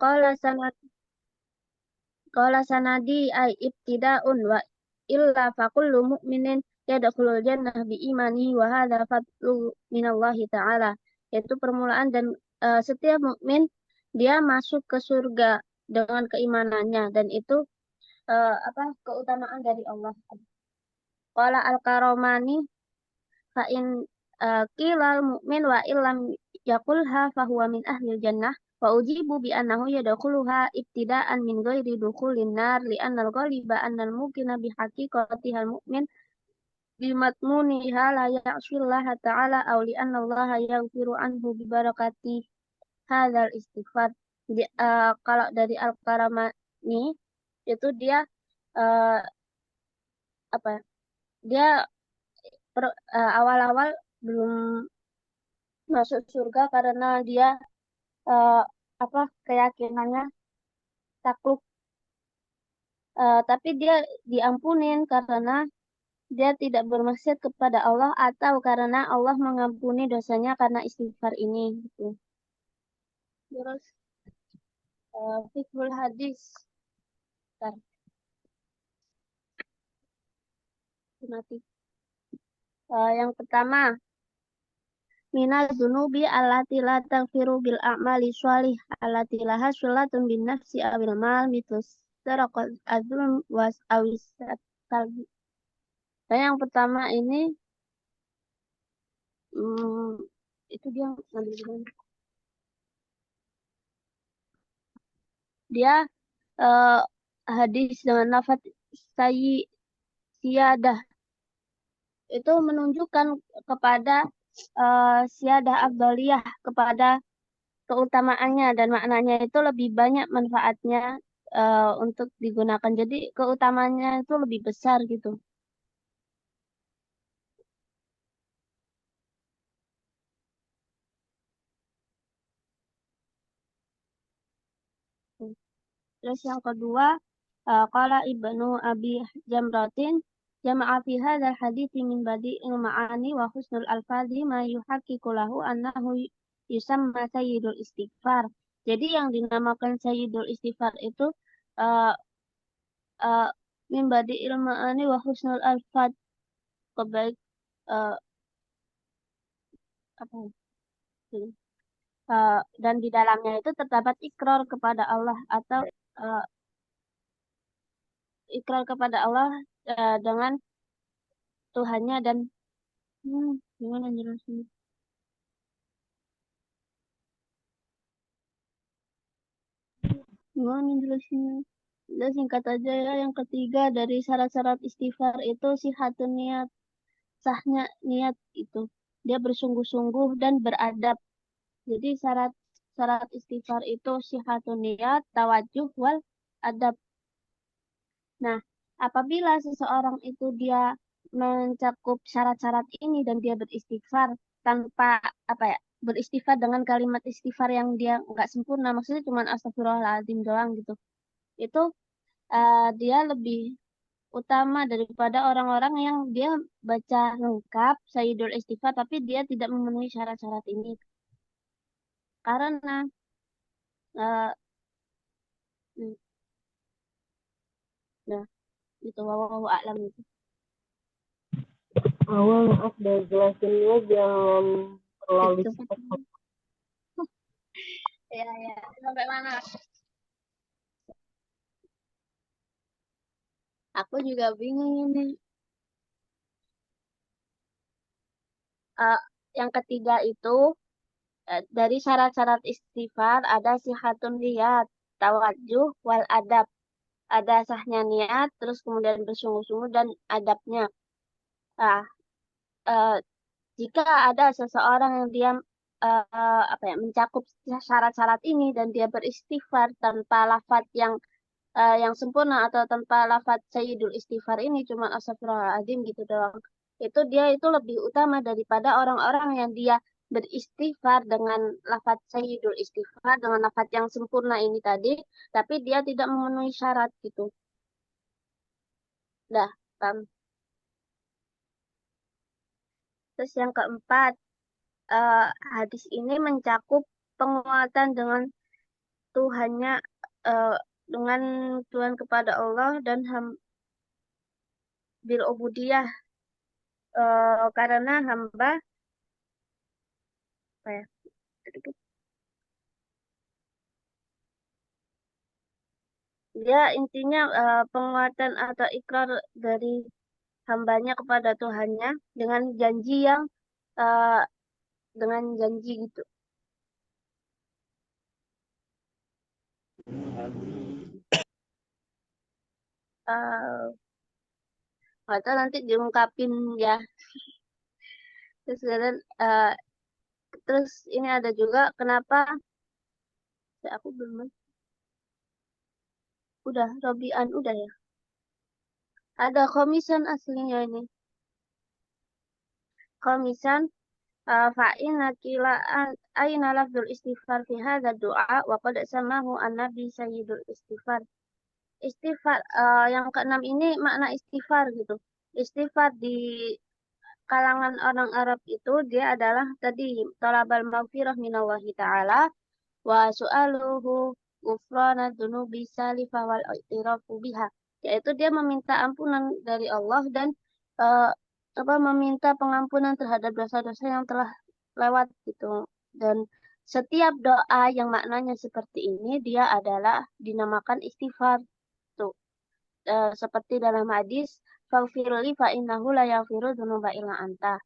Qala sanad qala sanadi ay ibtida'un wa illa fa kullu mu'minin yadkhulul jannah bi imani wa hadza fadlu minallahi ta'ala. Yaitu permulaan dan setiap mukmin dia masuk ke surga dengan keimanannya dan itu keutamaan dari Allah. Qala al-Karamani fa in qilal mu'min wa illam yaqulha fa huwa min ahlil jannah wa ujibu bi annahu yadkhuluha ibtida'an min ghairi dukhulin nar li annal ghaliba annal mukina bi haqiqatihal mu'min bi matmuniha la ya'sillaha ta'ala aw li anna Allah yaghfiru anhu bi barakati hadzal istighfar. Jadi, kalau dari Al-Karamani itu dia uh, apa ya, dia awal-awal belum masuk surga karena dia eh, keyakinannya takluk, tapi dia diampunin karena dia tidak bermaksiat kepada Allah atau karena Allah mengampuni dosanya karena istighfar ini gitu. Terus fiqhul hadis. Bentar, mati. Yang pertama, minaz dzunubi allati la taghfiru bil a'mali sholih allati laha shulatun bin nafsi awil mal mitus saraqat azlum was awis kalbi. Dan yang pertama ini itu dia ngambil di mana? Dia eh, hadis dengan lafaz siyadah itu menunjukkan kepada siyadah afdaliyah, kepada keutamaannya dan maknanya itu lebih banyak manfaatnya untuk digunakan. Jadi keutamaannya itu lebih besar gitu. Terus yang kedua, qala Ibnu Abi Jamratin jama'a fi hadzal hadithi min badi'il ma'ani wa husnul alfazi ma yuhaqqiqu lahu annahu yusamma sayyidul istighfar. Jadi yang dinamakan sayyidul istighfar itu uh, uh, min badi'il ma'ani wa husnul alfaz, kebaik uh, apa dan di dalamnya itu terdapat ikrar kepada Allah atau uh, ikrar kepada Allah dengan Tuhannya dan gimana jelasin? Gimana jelasinnya? Udah singkat aja ya. Yang ketiga dari syarat-syarat istighfar itu sihatun niat, sahnya niat itu. Dia bersungguh-sungguh dan beradab. Jadi syarat istighfar itu sihatun niat, tawajuh wal adab. Nah, apabila seseorang itu dia mencakup syarat-syarat ini dan dia beristighfar tanpa beristighfar dengan kalimat istighfar yang dia nggak sempurna, maksudnya cuma astagfirullahaladzim doang gitu. Itu dia lebih utama daripada orang-orang yang dia baca lengkap Sayyidul Istighfar tapi dia tidak memenuhi syarat-syarat ini. Karena uh, nah, itu wallahu a'lam itu. Awal maaf dan jelasinnya jangan terlalu cepat. Ya, sampai mana? Aku juga bingung ini. Yang ketiga itu dari syarat-syarat istighfar ada sihatun niat, tawajuh, wal adab. Ada sahnya niat, terus kemudian bersungguh-sungguh dan adabnya. Nah, eh, jika ada seseorang yang dia mencakup syarat-syarat ini dan dia beristighfar tanpa lafaz yang sempurna atau tanpa lafaz sayyidul istighfar ini cuma astagfirullahaladzim gitu doang. Itu dia itu lebih utama daripada orang-orang yang dia beristighfar dengan lafaz sayyidul istighfar dengan lafaz yang sempurna ini tadi, tapi dia tidak memenuhi syarat gitu. Dah, paham. Terus yang keempat, hadis ini mencakup penguatan dengan Tuhannya eh, dengan Tuhan kepada Allah dan bil ubudiyah karena hamba apa ya, dia intinya penguatan atau ikrar dari hambanya kepada Tuhannya dengan janji yang eh, dengan janji gitu. Eh, Atau nanti diungkapin ya. Eh, terus ini ada juga kenapa aku belum udah Robian udah ya. Ada komisan aslinya ini. Komisan فإن قيل أين لفظ الاستغفار في هذا الدعاء وقد سماه النبي سيد الاستغفar. Istighfar yang keenam ini makna istighfar gitu. Istighfar di kalangan orang Arab itu dia adalah tadi talabal maghfirah minallahi ta'ala wa su'aluhu ghufrana dzunubi salifah wal i'tirafu biha. Yaitu dia meminta ampunan dari Allah dan eh, meminta pengampunan terhadap dosa-dosa yang telah lewat gitu. Dan setiap doa yang maknanya seperti ini dia adalah dinamakan istighfar tuh. Seperti dalam hadis faghfirli fa innahu la yaghfiru dzunuba illa anta.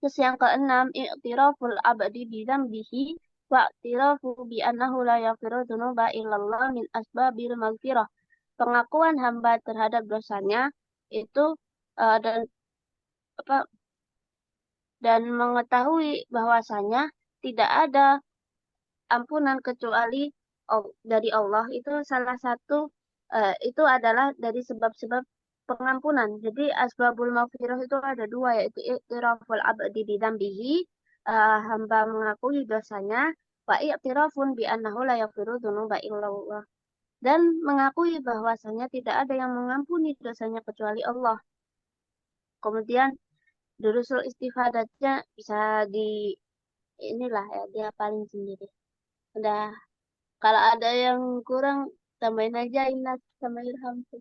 Terus yang keenam, i'tiraful abdi bi dzambihi wa i'tirafu bi annahu la yaghfiru dzunuba illallah min asbabil maghfirah. Pengakuan hamba terhadap dosanya itu dan apa dan mengetahui bahwasanya tidak ada ampunan kecuali dari Allah itu salah satu itu adalah dari sebab-sebab pengampunan. Jadi asbabul maghfirah itu ada dua yaitu i'tiraful abdi bidzambihi hamba mengakui dosanya wa i'tirafun bi annahu la yaghfiru dzunuba illallah dan mengakui bahwasanya tidak ada yang mengampuni dosanya kecuali Allah. Kemudian durusul istifadatnya bisa di inilah ya dia paling sendiri. Udah kalau ada yang kurang, tambahin aja Inas sama Ilham tuh.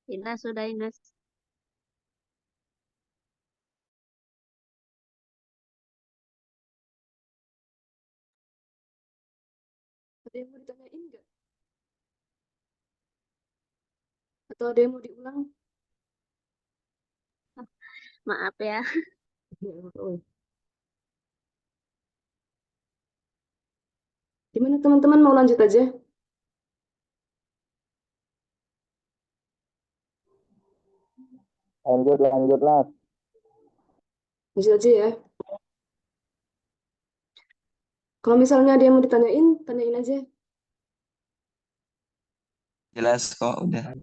Inas sudah Inas. Ada yang mau ditanyain nggak? Atau ada yang mau diulang? Maaf ya. Ya, oh. Gimana teman-teman mau lanjut aja? Lanjut, lanjut lah. Lanjut aja ya. Kalau misalnya ada yang mau ditanyain, tanyain aja. Jelas kok, udah.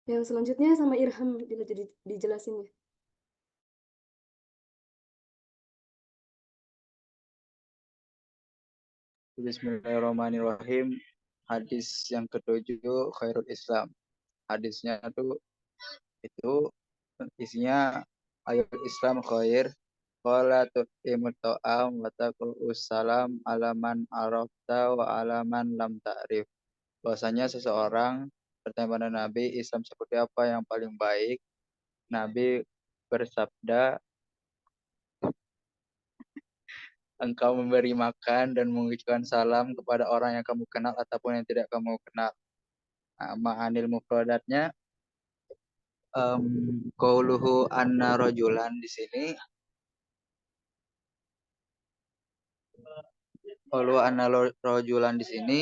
Yang selanjutnya sama Irham dijelasin ya. Bismillahirrahmanirrahim. Hadis yang ketujuh, khairul Islam. Hadisnya tuh itu isinya ayat Islam khair. Qala tu'imut ta'am wa taqul salam alaman arafta wa alaman lam ta'rif. Bahwasanya seseorang bertanya pada Nabi, Islam seperti apa yang paling baik? Nabi bersabda, engkau memberi makan dan mengucapkan salam kepada orang yang kamu kenal ataupun yang tidak kamu kenal. Ma'anil mufradatnya qauluhu anna rajulan di sini qauluhu anna rajulan di sini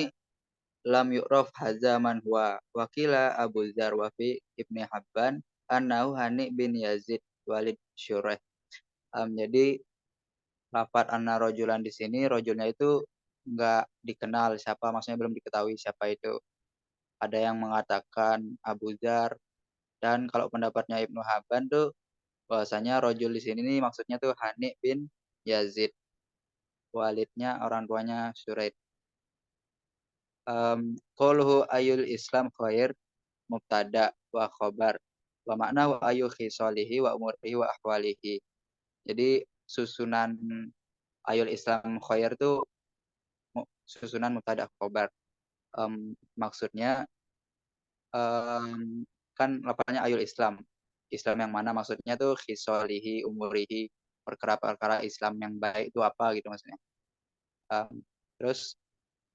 lam yu'raf hazaman huwa wakila Abu Dzar wa fi Ibni Habban annahu Hani bin Yazid Walid Syureh. Jadi lafaz anna rajulan di sini rajulnya itu enggak dikenal siapa, maksudnya belum diketahui siapa itu. Ada yang mengatakan Abu Dzar, Dan kalau pendapatnya Ibnu Habban tuh bahwasanya rojul di sini nih maksudnya tuh Hani bin Yazid, walidnya orang tuanya Suraid. Qauluhu ayul Islam khair mubtada wa khobar wa makna wa ayu khisalihi wa umurihi wa ahwalihi. Jadi susunan ayul Islam khair tuh susunan mubtada khobar. Maksudnya kan lafalnya ayul Islam. Islam yang mana maksudnya tuh khisalihi umurihi, perkara-perkara Islam yang baik itu apa gitu maksudnya. Terus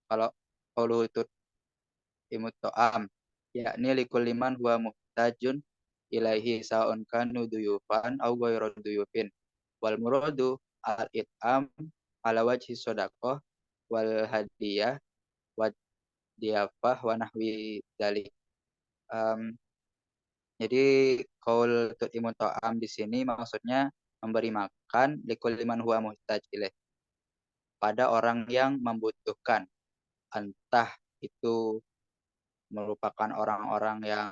kalau qaulu itu imut to'am yakni likul liman huwa muhtajun ilaihi sa'un kanu duyufan au ghairu duyufin wal muradu al it'am ala wajhi sadaqah wal hadiyah wa diafah wa nahwi dzalik. Um, jadi qaul imut to'am di sini maksudnya memberi makan likul liman huwa muhtaj ilaih pada orang yang membutuhkan, entah itu merupakan orang-orang yang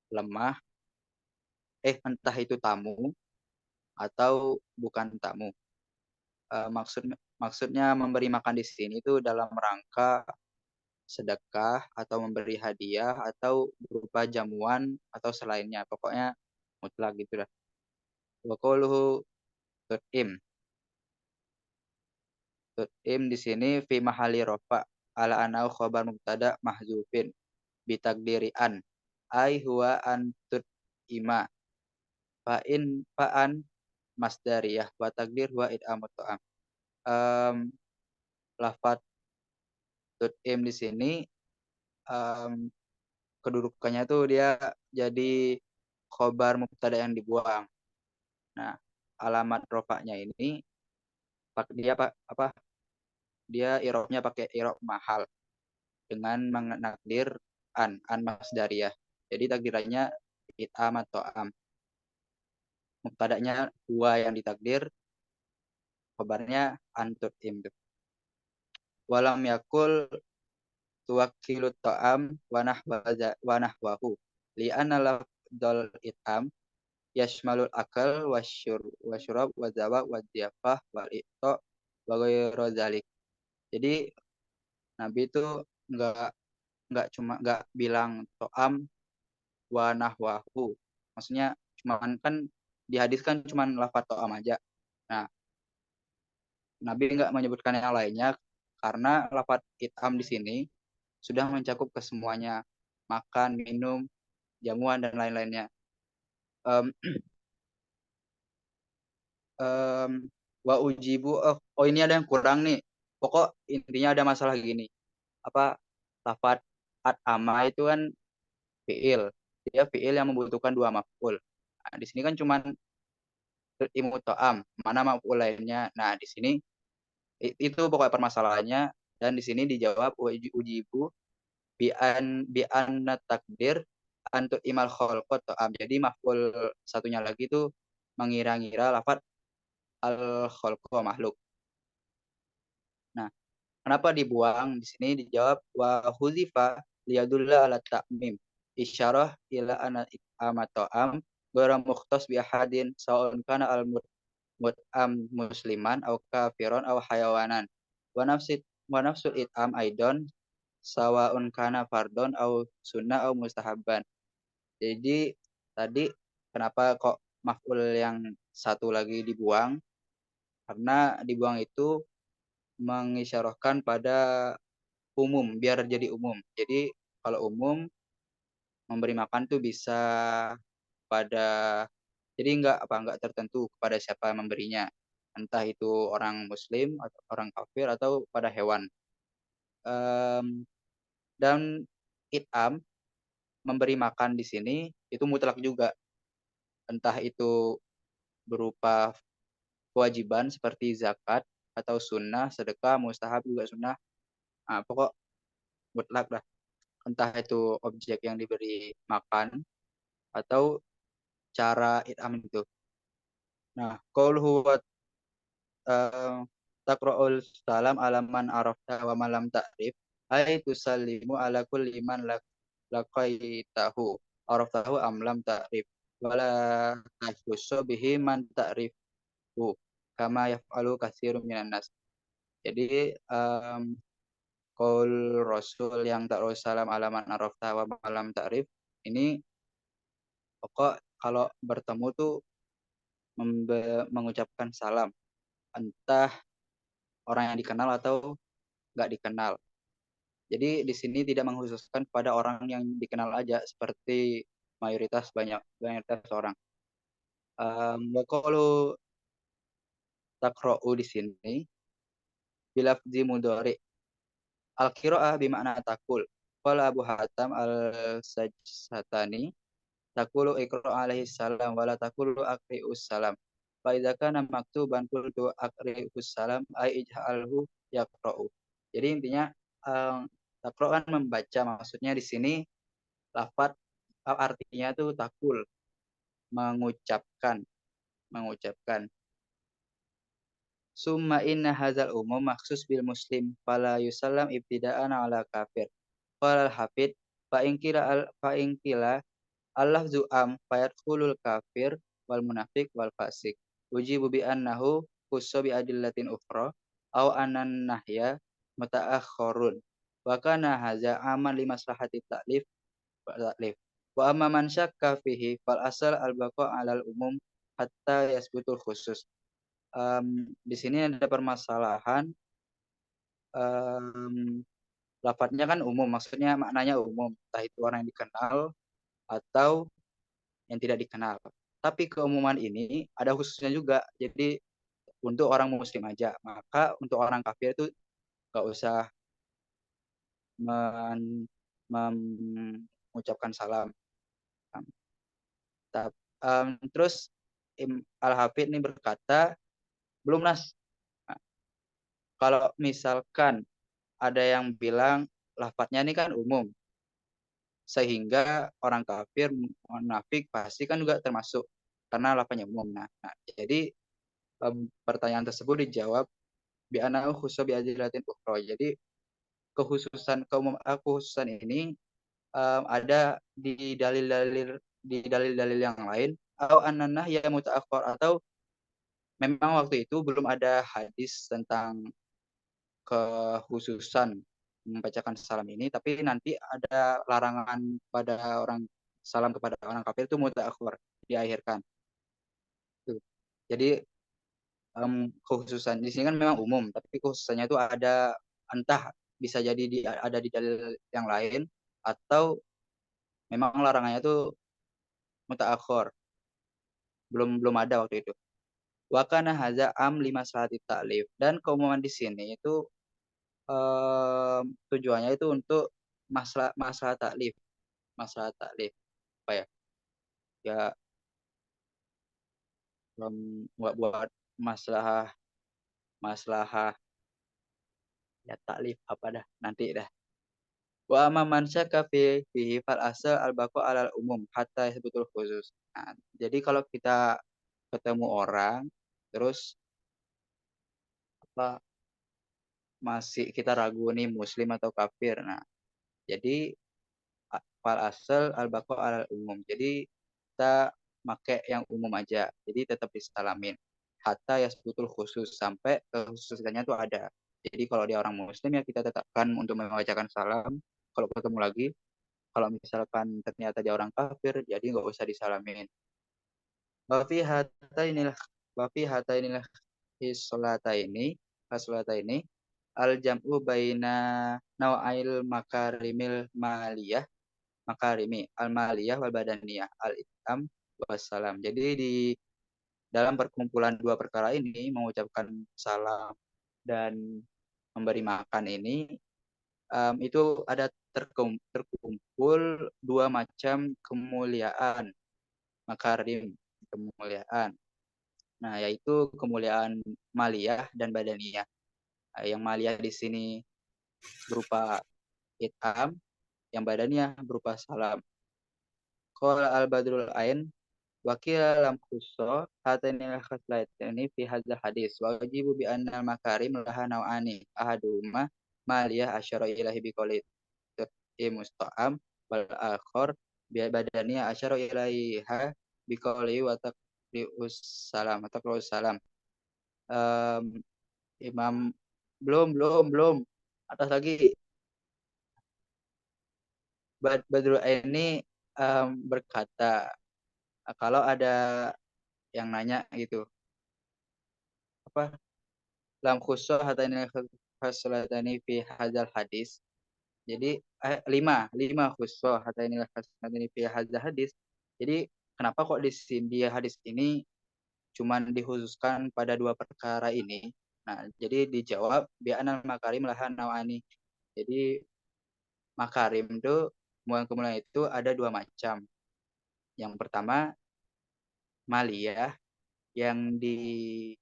lemah, entah itu tamu atau bukan tamu. Maksudnya memberi makan di sini itu dalam rangka sedekah atau memberi hadiah atau berupa jamuan atau selainnya. Pokoknya mutlak gitu lah. Wa qauluhu tut'im. Tut'im di sini fi mahali rofa ala anau khobar mubtada mahzufin bitakdiri an. Ai huwa an tut'ima. Fa'an masdariyah wa takdir wa id'amut ta'am. Lafat tut'im di sini um, kedudukannya tuh dia jadi khobar mubtada yang dibuang. Nah, alamat rofaknya ini dia apa? Dia irobnya pakai irob mahal dengan menakdir an masdariyah. Jadi takdirannya it'am atau am. Mubtadanya dua yang ditakdir, khobarnya antut im. Walam yakul tuwakilut ta'am wa nahwahu li'anna lafdol it'am yashmalul akal wasyurab wazawak wadziyafah wal iqta wa ghairu dzalik. Jadi Nabi itu enggak enggak bilang to'am wa nahwahu. Maksudnya cuman kan di hadis kan cuman lafaz to'am aja. Nah, Nabi enggak menyebutkan yang lainnya karena lafaz it'am di sini sudah mencakup kesemuanya, makan, minum, jamuan dan lain-lainnya. Um, Wa ujibu ini ada yang kurang nih. Pokok intinya ada masalah gini. Apa lafaz at'ama itu kan fiil. Dia fiil yang membutuhkan dua maf'ul. Nah, di sini kan cuman imut to'am, mana maf'ul lainnya. Nah, di sini itu pokoknya permasalahannya dan di sini dijawab ujibu bi'an takdir antu imal kholqot to'am. Jadi maf'ul satunya lagi itu mengira-ngira lafaz al kholqo makhluk. Nah, kenapa dibuang? Di sini dijawab wa huzifa liyadulla ala ta'mim. Isyarah ila ana amato'am ghairu mukhtas bi ahadin sa'un kana al mut'am musliman aw kafiron aw hayawanan. Wa nafsul it'am aidon sawa'un kana fardon aw sunnah aw mustahabban. Jadi tadi kenapa kok maf'ul yang satu lagi dibuang? Karena dibuang itu mengisyarahkan pada umum, biar jadi umum. Jadi kalau umum memberi makan tuh bisa pada jadi enggak tertentu kepada siapa memberinya. Entah itu orang muslim atau orang kafir atau pada hewan. Dan it'am memberi makan di sini itu mutlak juga. Entah itu berupa kewajiban seperti zakat atau sunnah, sedekah, mustahab juga sunnah. Nah, pokok mutlak lah. Entah itu objek yang diberi makan atau cara it'am itu. Nah, qauluhu wa taqra'ul salam ala man arafta wa malam ta'rif ay tusallimu ala kulli man laqaitahu araftahu am lam ta'rif wala tahussu bihi man ta'rifu kama yaf'alu katsirun minan nas. Jadi qaul Rasul yang ta'ala salam alaman arafta wa malam ta'rif ini pokok kalau bertemu tuh mengucapkan salam entah orang yang dikenal atau nggak dikenal. Jadi di sini tidak mengkhususkan pada orang yang dikenal aja seperti mayoritas orang. Kalau takra'u di sini bilafzi mudhari al-qira'ah bima'na takul. Qala Abu Hatam al-Sajsatani takulu iqra alaihi salam wala takulu aqri'us salam. Fa idza kana maktuban qultu aqri'us salam ai ij'alhu yaqra'u. Jadi intinya taqra' kan membaca, maksudnya di sini lafaz artinya tuh takul, mengucapkan. Summa inna hadzal umum maksus bil muslim fala yusallam ibtida'an ala kafir. Qala al-hafid fa in qila Allah zu'am fayadkhulul kafir wal munafiq wal fasik. Ujibu bi annahu khussa bi adillatin ukhra aw anan nahya muta'akhkharun. Wa kana hadza aman li maslahati ta'lif. Wa amma man syakka fihi fal asal al baqa 'alal umum hatta yasbutul khusus. Di sini ada permasalahan, lafadznya kan umum, maksudnya maknanya umum, entah itu orang yang dikenal atau yang tidak dikenal. Tapi keumuman ini ada khususnya juga, jadi untuk orang muslim aja. Maka untuk orang kafir itu nggak usah mengucapkan salam. Terus Al-Hafidh ini berkata, belum Nas, kalau misalkan ada yang bilang lafadznya ini kan umum, sehingga orang kafir, munafik pasti kan juga termasuk karena lafadznya umum. Nah, jadi pertanyaan tersebut dijawab bi anau khusus bi adillatin ukhra. Jadi kekhususan ini ada di dalil-dalil yang lain atau ananah ya mutaakhir, atau memang waktu itu belum ada hadis tentang kekhususan membacakan salam ini, tapi nanti ada larangan pada orang salam kepada orang kafir itu mutaakhir, diakhirkan. Jadi kekhususan di sini kan memang umum, tapi kekhususannya itu ada, entah bisa jadi ada di dalil yang lain atau memang larangannya itu mutaakhir, belum ada waktu itu. Wa kana hadza am lima salati ta'lif, dan keumuman di sini itu tujuannya itu untuk masalah taklif, apa ya, ya buat masalah ya taklif apa dah nanti dah. Wa amma man syakka fihi fal asal al baqa alal umum hatta sebetul khusus. Nah, jadi kalau kita ketemu orang terus apa masih kita ragu nih muslim atau kafir. Nah, jadi fal asal al baqa alal umum. Jadi kita pakai yang umum aja. Jadi tetap disalamin. Hatta ya sebetul khusus, sampai kekhususannya tuh ada. Jadi kalau dia orang muslim ya kita tetapkan untuk membacakan salam kalau ketemu lagi. Kalau misalkan ternyata dia orang kafir, jadi nggak usah disalamin. Wafi hata inilah isolata ini al jam'u baina naw'ail makarimi al maliyah wal badaniyah al itam wassalam. Jadi di dalam perkumpulan dua perkara ini, mengucapkan salam dan memberi makan ini, itu ada terkumpul dua macam kemuliaan, makarim, kemuliaan. Nah, yaitu kemuliaan maliyah dan badaniyah. Yang maliyah di sini berupa itam, yang badaniyah berupa salam. Qala al-Badrul Ain wakil lam khusso hatanil khaslaitani fi hadzal hadis wajibu bi annal makarim laha naw'ani ahaduma maliyah asyara ilahi biqolit musta'am wal akhar badaniyah asyara ilaiha biqauli wa taqri'us salam atau taqri'us salam. Imam belum atas lagi. Badrul ini berkata, kalau ada yang nanya gitu, apa lam khusus hataini khaslatani fi hadzal hadis. Jadi lima khusus hataini khaslatani fi hadzal hadis. Jadi kenapa kok di sini di hadis ini cuman dikhususkan pada dua perkara ini? Nah, jadi dijawab bi anal makarim lahan nawani. Jadi makarim itu kemuliaan itu ada dua macam. Yang pertama maliyah yang di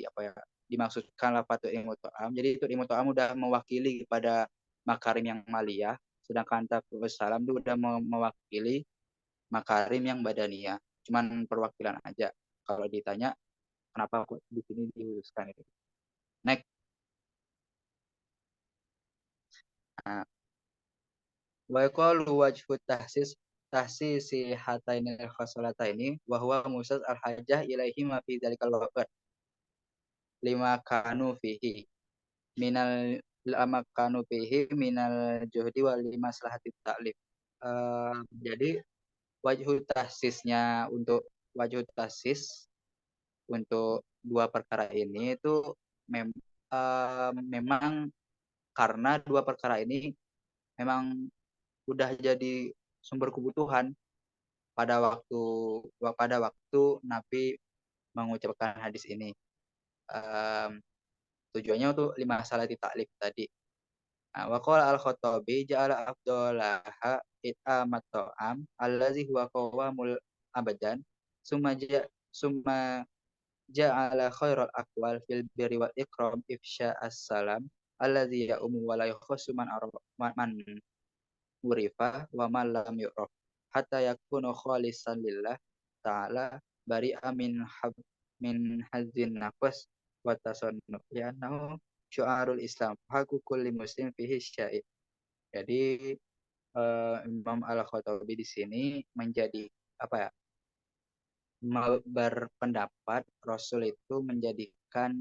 apa ya, dimaksudkan lafatu ilmu to'am. Jadi itu ilmu to'am udah mewakili kepada makarim yang maliyah, sedangkan taqwa salam itu udah mewakili makarim yang badaniyah. Cuman perwakilan aja. Kalau ditanya kenapa kok di sini diuruskan itu. Next. Nah, wa yaqalu wajhu tahsisi hatainil khosolataini wa huwa musas al-hajah ilaihi ma fi dzalikal waqt lima kanu fihi minal juhdi wal maslahati ta'lif. Jadi wajhu tahsis untuk dua perkara ini itu memang karena dua perkara ini memang udah jadi sumber kebutuhan pada waktu Nabi mengucapkan hadis ini. Tujuannya untuk lima salah taklif tadi. Wa qala al-Khattabi ja'ala afdalaha it'amat ta'am allazi huwa qawamul abadan summa ja'ala khairal aqwal fil birri wal ikram ifsha as-salam allazi ya'umu wa la yakhussu man urifa wa man lam yu'raf hatta yakunu khalisan lillah ta'ala bari'a min hazin nafas wa tasannu li'annahu syu'arul Islam haku kulli muslim fihi syai'. Jadi Imam Al-Khattabi di sini menjadi apa ya, berpendapat Rasul itu menjadikan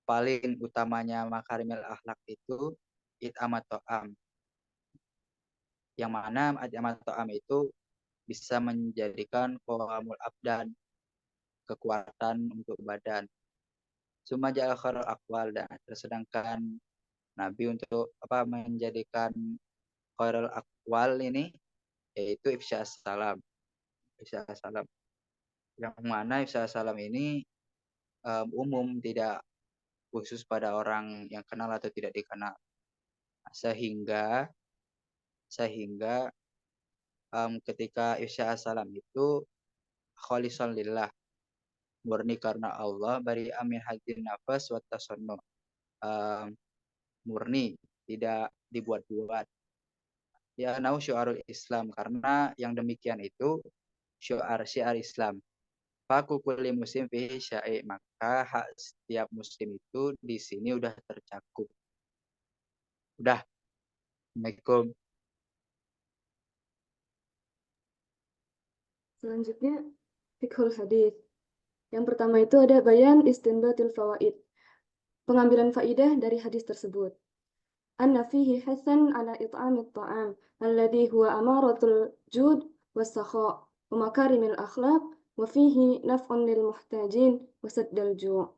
paling utamanya makarimil akhlak itu it'amat to'am, yang mana it'amat to'am itu bisa menjadikan qawamul abdan, kekuatan untuk badan. Cuma ja'al khairul aqwal, dan sedangkan Nabi untuk menjadikan khairul aqwal ini yaitu ifsya salam. Yang mana ifsya salam ini umum, tidak khusus pada orang yang kenal atau tidak dikenal. Sehingga ketika ifsya salam itu khalisan lillah, murni karena Allah, bari amin hadin nafas wa tasannu, murni, tidak dibuat-buat. Ya nau syu'arul Islam, karena yang demikian itu syiar Islam. Faku kulli muslim fihi syai', maka hak setiap muslim itu di sini udah tercakup. Udah. Assalamualaikum. Selanjutnya fiqhul hadis. Yang pertama itu ada bayan istinbatul fawaid. Pengambilan faidah dari hadis tersebut. Anna fihi hasan ala it'amit ta'am alladhi huwa amaratul jud was-sakha wa makarimil akhlaq wa fihi naf'un lil muhtajin wa saddal ju'.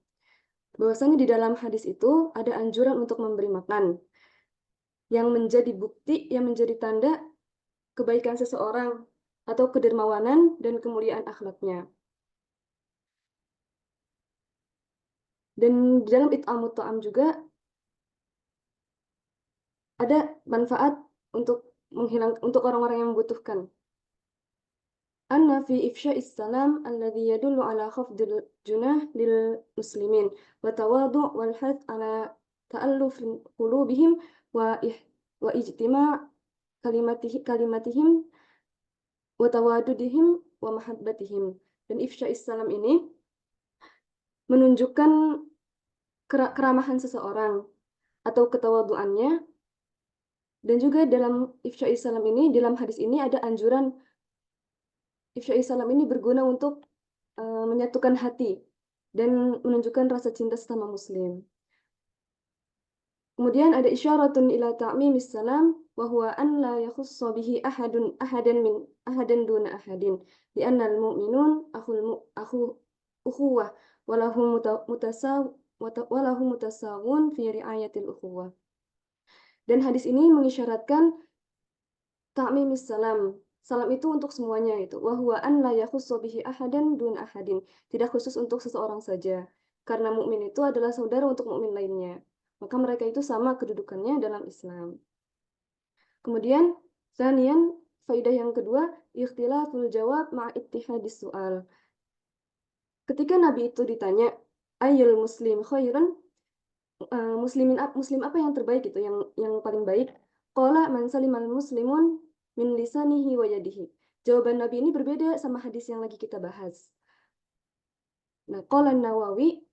Bahwasanya di dalam hadis itu ada anjuran untuk memberi makan, yang menjadi bukti, yang menjadi tanda kebaikan seseorang atau kedermawanan dan kemuliaan akhlaknya. Dan di dalam it'amut ta'am juga ada manfaat untuk orang-orang yang membutuhkan. Anna fi ifsya'is salam alladhi yadullu ala khafdil junah lil muslimin wa tawadu' wal hath ala ta'alluf qulubihim wa ijtima' kalimatihim wa tawadudihim wa mahabbatihim. Dan ifsya'is salam ini menunjukkan keramahan seseorang, atau ketawaduannya. Dan juga dalam ifsya'i salam ini, dalam hadis ini ada anjuran ifsya'i salam ini berguna untuk menyatukan hati dan menunjukkan rasa cinta sesama muslim. Kemudian ada isyaratun ila ta'mimis salam wa huwa an la yakhussa bihi ahadan duna ahadin li'anna al-mu'minun akhu ukhuwah wa lahum mutasawun fi ri'ayatil ukhuwah. Dan hadis ini mengisyaratkan ta'mimis salam. Salam itu untuk semuanya itu. Wa huwa an la yakhussa bihi ahadan duna ahadin. Tidak khusus untuk seseorang saja. Karena mukmin itu adalah saudara untuk mukmin lainnya. Maka mereka itu sama kedudukannya dalam Islam. Kemudian, tsaniyan, faidah yang kedua, ikhtilaful jawab ma'a ittihadis su'al. Ketika Nabi itu ditanya, ayyul muslim khairan, muslim apa yang terbaik itu, yang paling baik? Qala man salimal muslimun min lisanihi wa yadihi. Jawaban Nabi ini berbeda sama hadis yang lagi kita bahas. Nah, qala Nawawi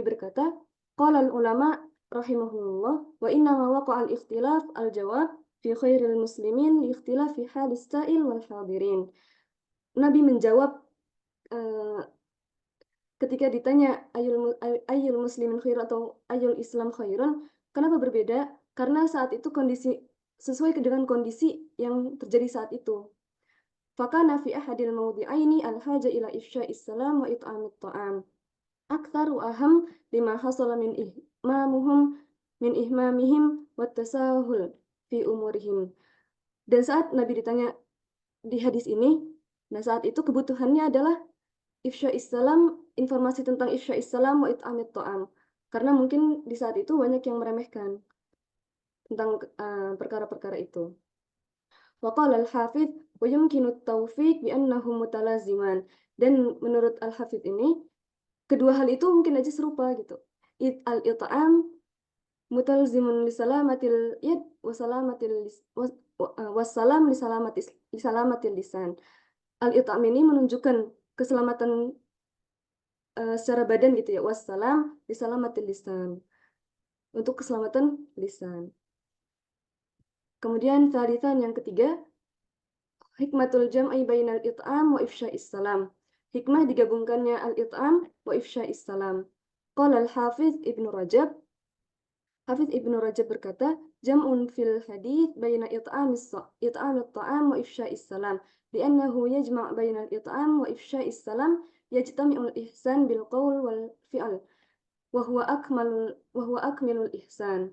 berkata, qala al-ulama rahimahullah wa inna ma waqa'a al-ikhtilaf al-jawab fi khairil muslimin li ikhtilafi halis sa'il wal hadirin. Nabi menjawab ketika ditanya ayyul muslimin khair atau ayyul islam khairan, kenapa berbeda? Karena saat itu kondisi sesuai dengan kondisi yang terjadi saat itu. Fakana fi ahadil mawdi'aini al-haja ila ifsya'is salam wa it'amit ta'am. Akthar wa aham lima hasala min ihmamihim wa tasahul fi umurihim. Dan saat Nabi ditanya di hadis ini, nah saat itu kebutuhannya adalah ifsya'is salam, informasi tentang ifsya'is salam wa it'amit ta'am. Karena mungkin di saat itu banyak yang meremehkan tentang perkara-perkara itu. Waqala al-Hafidh wa yumkinu at-tawfiq bi annahu mutalaziman. Dan menurut al-Hafidh ini, kedua hal itu mungkin aja serupa gitu. Al-it'am mutalzimun li salamatil yad wa salamatil wassalam li salamatil lisan. Al-it'am ini menunjukkan keselamatan secara badan gitu ya. Wassalam li salamatil lisan. Untuk keselamatan lisan. Kemudian thalithan yang ketiga, hikmatul jam'i bainal it'am wa ifsya'is salam. Hikmah digabungkannya al-it'am wa ifsya'is salam. Qala al-Hafidh Ibnu Rajab. Hafidh Ibnu Rajab berkata, jam'un fil hadith baina it'amit ta'am wa ifsya'is salam. Li'annahu yajma' bainal it'am wa ifsya'is salam yajtami'ul ihsan bil qawl wal fi'al. Wa huwa akmalul ihsan.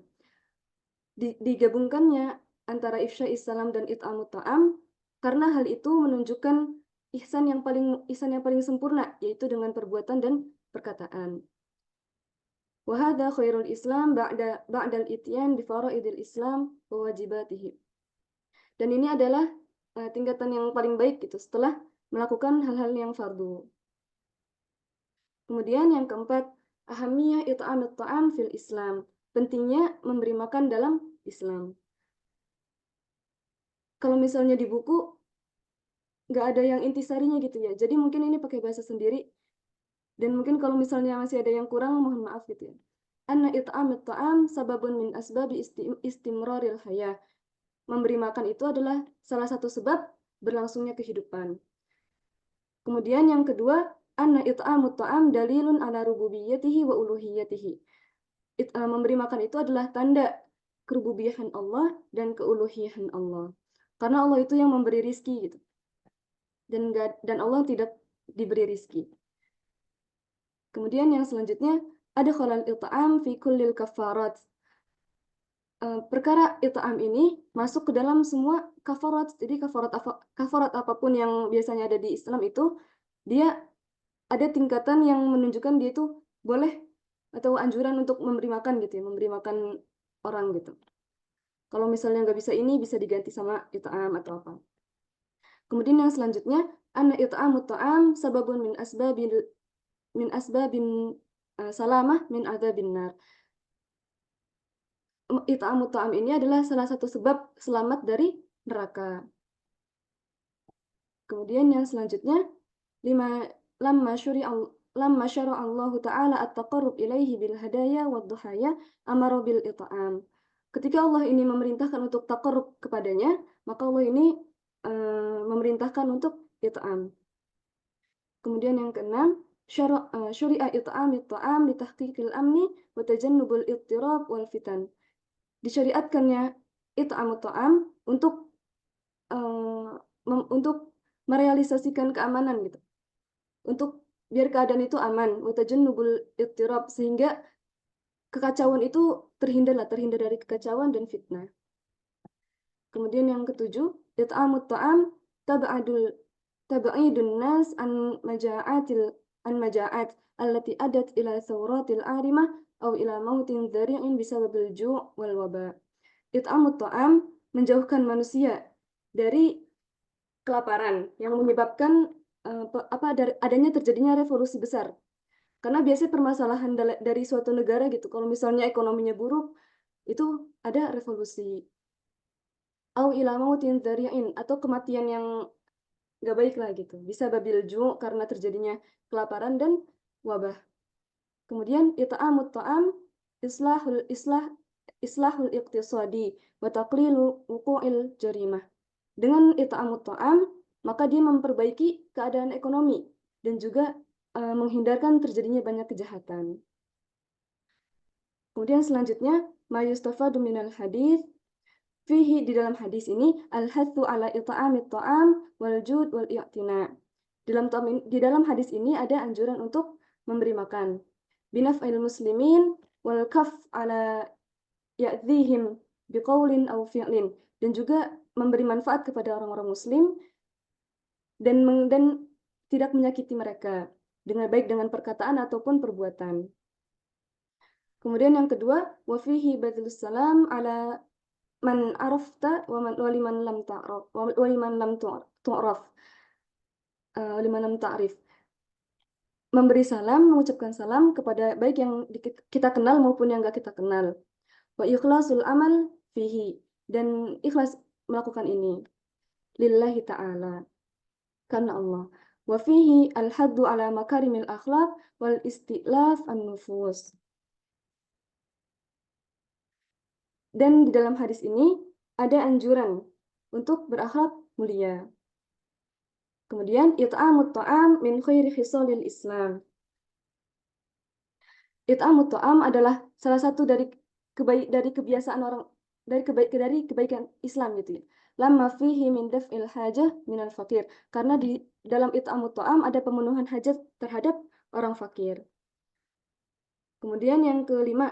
Digabungkannya antara ifsya'is salam dan it'amut ta'am karena hal itu menunjukkan ihsan yang paling sempurna, yaitu dengan perbuatan dan perkataan. Wa hadza khairul Islam ba'dal ityan bi faraidil Islam wa wajibatihi. Dan ini adalah tingkatan yang paling baik gitu setelah melakukan hal-hal yang fardu. Kemudian yang keempat, ahamiyah it'amut ta'am fil Islam. Pentingnya memberi makan dalam Islam. Kalau misalnya di buku, nggak ada yang intisarinya gitu ya. Jadi mungkin ini pakai bahasa sendiri. Dan mungkin kalau misalnya masih ada yang kurang, mohon maaf gitu ya. Anna it'amut ta'am sababun min asbabi istimraril hayah. Memberi makan itu adalah salah satu sebab berlangsungnya kehidupan. Kemudian yang kedua, anna it'amut ta'am dalilun ala rububiyyatihi wa uluhiyyatihi. Memberi makan itu adalah tanda kerububiyahan Allah dan keuluhiyahan Allah. Karena Allah itu yang memberi rizki gitu. Dan Allah tidak diberi rizki. Kemudian yang selanjutnya, ada khalal it'am fi kullil kafarat. Perkara it'am ini masuk ke dalam semua kafarat. Jadi kafarat apapun yang biasanya ada di Islam itu, dia ada tingkatan yang menunjukkan dia itu boleh atau anjuran untuk memberi makan gitu ya, memberi makan orang gitu. Kalau misalnya nggak bisa ini, bisa diganti sama it'am atau apa. Kemudian yang selanjutnya, anna it'amut ta'am sababun min asbabin salamah min adzabin nar. It'amut ta'am ini adalah salah satu sebab selamat dari neraka. Kemudian yang selanjutnya, lamma lamma syara'a Allah Ta'ala at-taqarrub ilaihi bil hadaya wad duhaya amara bil it'am. Ketika Allah ini memerintahkan untuk taqarrub kepadanya, maka Allah ini memerintahkan untuk it'am. Kemudian yang keenam, syuri'a it'amit ta'am li tahqiqil amni wa tajannubul ittirab wal fitan. Disyariatkannya it'amut ta'am untuk merealisasikan keamanan gitu. Untuk biar keadaan itu aman, wa tajannubul ittirab, sehingga kekacauan itu terhindar dari kekacauan dan fitnah. Kemudian yang ketujuh, it'amut ta'am tab'idun nas an maja'at allati adat ila thawratil arimah aw ila mautin dzari'in bisababil ju' wal waba. It'amut ta'am menjauhkan manusia dari kelaparan yang menyebabkan adanya terjadinya revolusi besar. Karena biasanya permasalahan dari suatu negara gitu, kalau misalnya ekonominya buruk, itu ada revolusi. Au ila mautin dzari'in, atau kematian yang nggak baik lah gitu. Bisa babil ju' karena terjadinya kelaparan dan wabah. Kemudian it'amut ta'am islahul iqtisadi wa taqlilu wuqu'il jarimah. Dengan it'amut ta'am, maka dia memperbaiki keadaan ekonomi dan juga menghindarkan terjadinya banyak kejahatan. Kemudian selanjutnya, ma yustafadu minal hadis, fihi, di dalam hadis ini, al-hathu ala it'amit ta'am wal jud wal i'tina. Di dalam hadis ini ada anjuran untuk memberi makan. Binaf'il muslimin wal kaf ala ya'dhihim biqaulin aw fi'lin, dan juga memberi manfaat kepada orang-orang muslim dan tidak menyakiti mereka dengan baik dengan perkataan ataupun perbuatan. Kemudian yang kedua, wa fihi badlus salam ala man arafta wa liman lam ta'raf wa liman lam tu'raf wa liman lam ta'rif. Memberi salam, mengucapkan salam kepada baik yang kita kenal maupun yang enggak kita kenal. Wa ikhlasul amal fihi, dan ikhlas melakukan ini lillahi ta'ala, karena Allah. Wa fihi al-haddu ala makarimil akhlaq wal istilaf an-nufus. Dan di dalam hadis ini ada anjuran untuk berakhlak mulia. Kemudian it'amut ta'am min khairi khisalil Islam. It'amut ta'am adalah salah satu dari kebiasaan orang, dari kebaikan Islam gitu ya. Lamma fihi min daf'il hajah minal fakir. Karena di dalam it'amut ta'am ada pemenuhan hajat terhadap orang fakir. Kemudian yang kelima,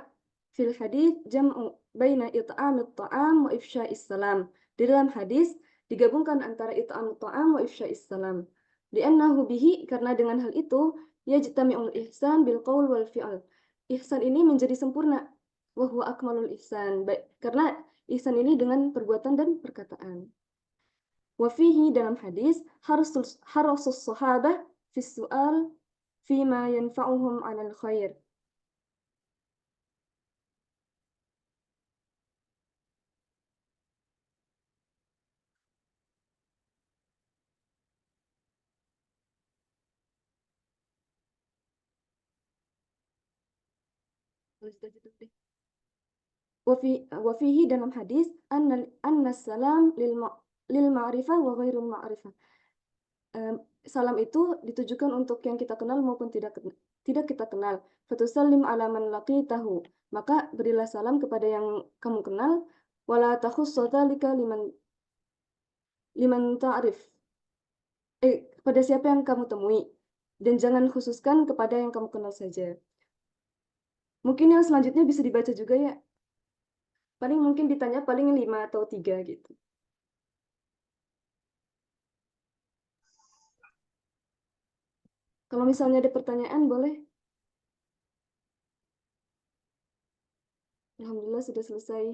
fil hadis jam'u baina it'amit ta'am wa ifsya'is salam. Di dalam hadis digabungkan antara it'amut ta'am wa ifsya'is salam. Li'annahu bihi, karena dengan hal itu yajtami'ul ihsan bil qaul wal fi'al. Ihsan ini menjadi sempurna. Wa huwa akmalul ihsan. Karena ihsan ini dengan perbuatan dan perkataan. Wa fihi, dalam hadis, harasus sahabah fis su'al fima yanfa'uhum 'alal khair. Wafihi, dalam hadis, anna salam lil ma'rifah wa ghairul ma'rifah. Salam itu ditujukan untuk yang kita kenal maupun tidak kita kenal. Fatusallim ala man laqitahu, maka berilah salam kepada yang kamu kenal. Wala takhussu dzalika liman ta'rif, kepada siapa yang kamu temui, dan jangan khususkan kepada yang kamu kenal saja. Mungkin yang selanjutnya bisa dibaca juga ya. Paling mungkin ditanya paling 5 atau 3 gitu. Kalau misalnya ada pertanyaan boleh. Alhamdulillah sudah selesai.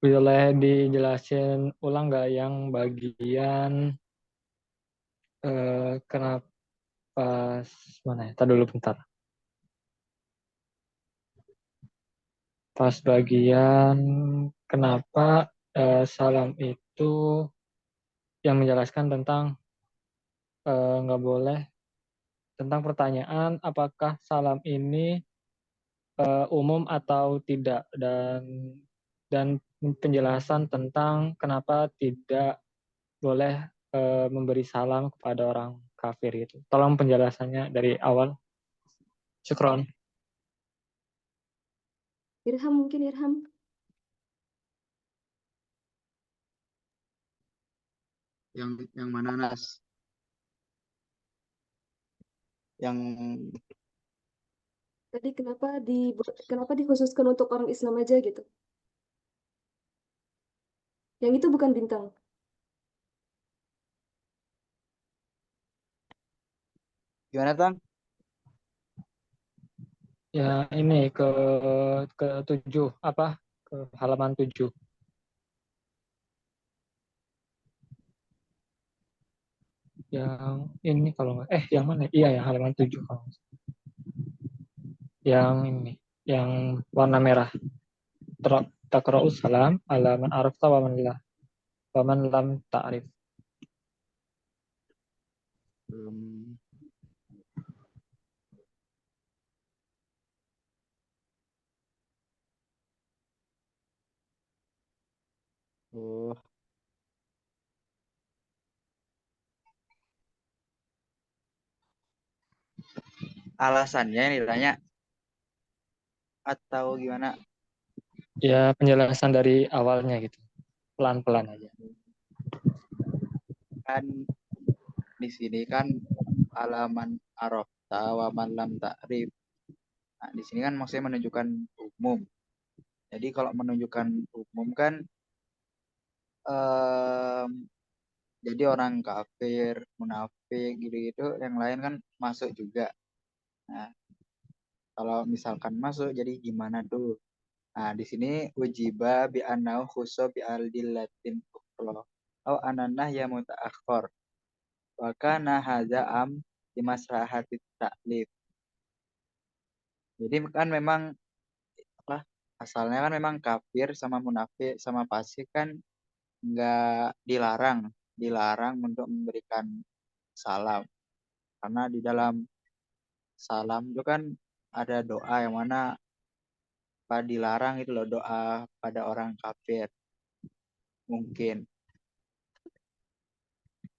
Boleh dijelasin ulang nggak yang bagian kenapa mana ya? Tadi dulu bentar. Pas bagian kenapa salam itu yang menjelaskan tentang nggak boleh, tentang pertanyaan apakah salam ini umum atau tidak, dan penjelasan tentang kenapa tidak boleh memberi salam kepada orang kafir itu. Tolong penjelasannya dari awal. Syukron. Irham mungkin Irham. Yang mana Nas? Yang Tadi kenapa dikhususkan untuk orang Islam aja gitu? Yang itu bukan bintang. gimana Tang? Ya ini ke 7 apa? Ke halaman 7. Yang ini kalau nggak yang mana? Iya, yang halaman 7 kalau nggak salah. Yang ini, yang warna merah. Taqra'us salam ala man arafta wa man lam ta'rif. Oh, alasannya ini ditanya atau gimana? Ya penjelasan dari awalnya gitu. Pelan-pelan aja. Kan di sini kan alaman arafta wa man lam ta'rif. Nah, di sini kan maksudnya menunjukkan umum. Jadi kalau menunjukkan umum kan jadi orang kafir, munafik gitu-gitu yang lain kan masuk juga. Nah, kalau misalkan masuk jadi gimana tuh? Nah, di sini ujiba bi annahu khusso bi aldillatin ukhra au ananah ya mutaakhir. Wa kana hadza am di maslahatit ta'lif. Jadi kan memang apa? Asalnya kan memang kafir sama munafik sama fasik kan nggak dilarang untuk memberikan salam karena di dalam salam itu kan ada doa yang mana apa dilarang itu loh, doa pada orang kafir mungkin.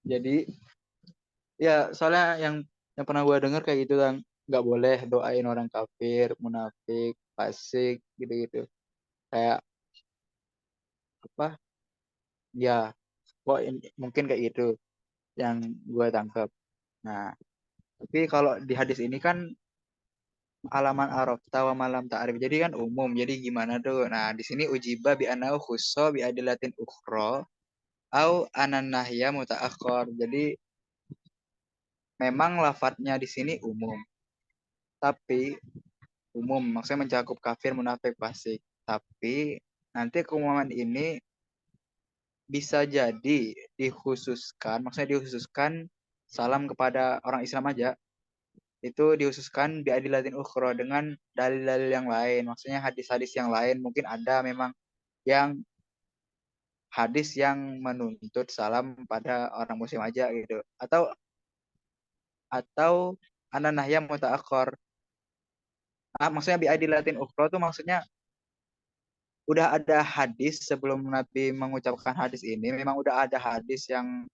Jadi ya soalnya yang pernah gue dengar kayak gitu kan, nggak boleh doain orang kafir, munafik, fasik gitu-gitu. Kayak apa? Ya, kok mungkin kayak gitu yang gue tangkap. Nah, tapi kalau di hadis ini kan alaman arafta wa malam ta'rif. Jadi kan umum. Jadi gimana tuh? Nah, di sini ujiba bi anau khusso bi adilatin ukhra au anan nahya mutaakhir. Jadi memang lafadznya di sini umum. Tapi umum maksudnya mencakup kafir, munafik, fasik. Tapi nanti keumuman ini bisa jadi dikhususkan, maksudnya dikhususkan salam kepada orang Islam aja itu dikhususkan biadilatin ukhra dengan dalil-dalil yang lain, maksudnya hadis-hadis yang lain mungkin ada memang yang hadis yang menuntut salam pada orang muslim aja gitu, atau ananahya mutaakhir. Maksudnya biadilatin ukhra tuh maksudnya udah ada hadis sebelum Nabi mengucapkan hadis ini, memang udah ada hadis yang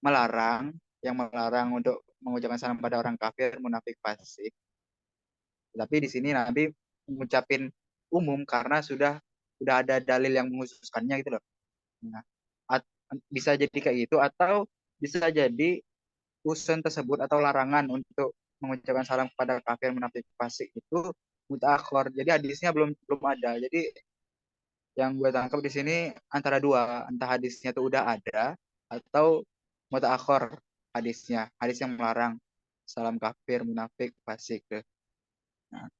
melarang untuk mengucapkan salam pada orang kafir, munafik, fasik. Tapi di sini Nabi mengucapin umum karena sudah ada dalil yang menghususkannya gitu loh. Nah, bisa jadi kayak gitu atau bisa jadi usun tersebut atau larangan untuk mengucapkan salam kepada kafir, munafik, fasik itu mutaakhir. Jadi hadisnya belum ada. Jadi yang gue tangkap di sini antara dua, entah hadisnya itu udah ada atau mutaakhir hadisnya, hadis yang melarang salam kafir, munafik, fasik. Nah,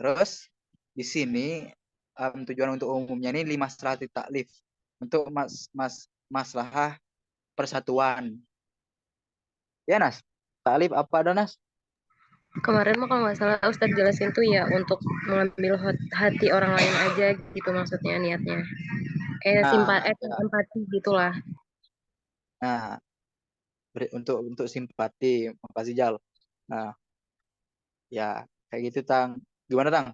terus di sini tujuan untuk umumnya ini lima maslahat taklif untuk maslahah persatuan. Ya Nas, taklif apa ada Nas? Kemarin mah kalau nggak salah Ustadz jelasin tuh ya untuk mengambil hati orang lain aja gitu maksudnya niatnya. Nah, ya. Empati gitulah. Nah, untuk simpati, makasih Jal. Nah, ya kayak gitu Tang. Gimana Tang?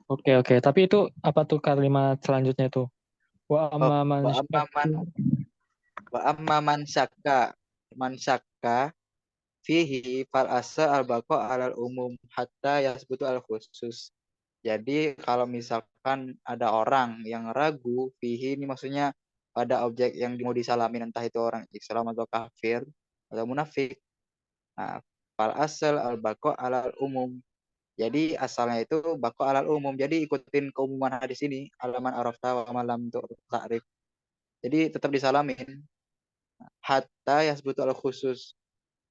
Oke, oke. Tapi itu apa tuh kalimat selanjutnya itu? Wa Oh, amma man wa amma man syakka. wa amma man syakka fihi fal asa al baqa alal umum hatta yasbutu al khusus. Jadi kalau misalkan ada orang yang ragu fihi ini maksudnya pada objek yang mau disalamin entah itu orang Islam atau kafir atau munafik. Nah, fal asal al baqa alal umum. Jadi asalnya itu baqa alal umum. Jadi ikutin keumuman hadis ini alaman arafta wa malam untuk ta'rif. Jadi tetap disalamin hatta yasbutu al khusus.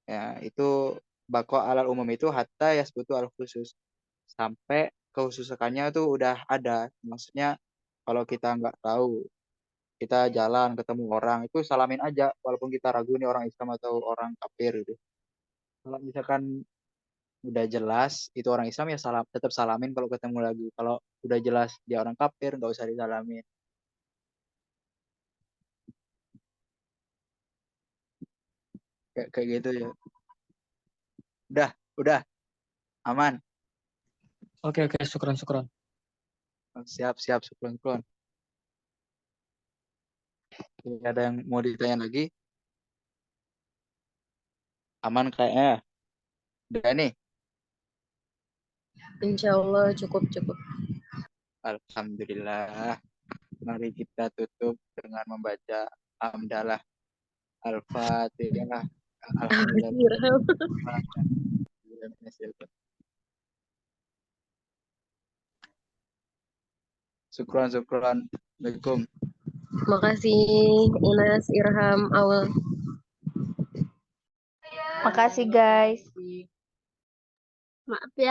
Ya, itu bako alal umum itu hatta yasbutu al khusus. Sampai kekhususannya tuh udah ada. Maksudnya kalau kita nggak tahu, kita jalan ketemu orang itu salamin aja walaupun kita ragu ini orang Islam atau orang kafir gitu. Kalau misalkan udah jelas itu orang Islam ya salam tetap salamin kalau ketemu lagi. Kalau udah jelas dia orang kafir nggak usah disalamin. Kayak gitu ya. Udah aman. Oke, oke. Syukran, syukran. Siap syukron. Ada yang mau ditanya lagi? Aman kayaknya. Udah nih. Insya Allah cukup. Alhamdulillah. Mari kita tutup dengan membaca hamdalah al-fatihah. Alhamdulillah. Irham. Syukron. Assalamualaikum. Makasih Inas, Irham, Aul. Makasih guys. Maaf ya.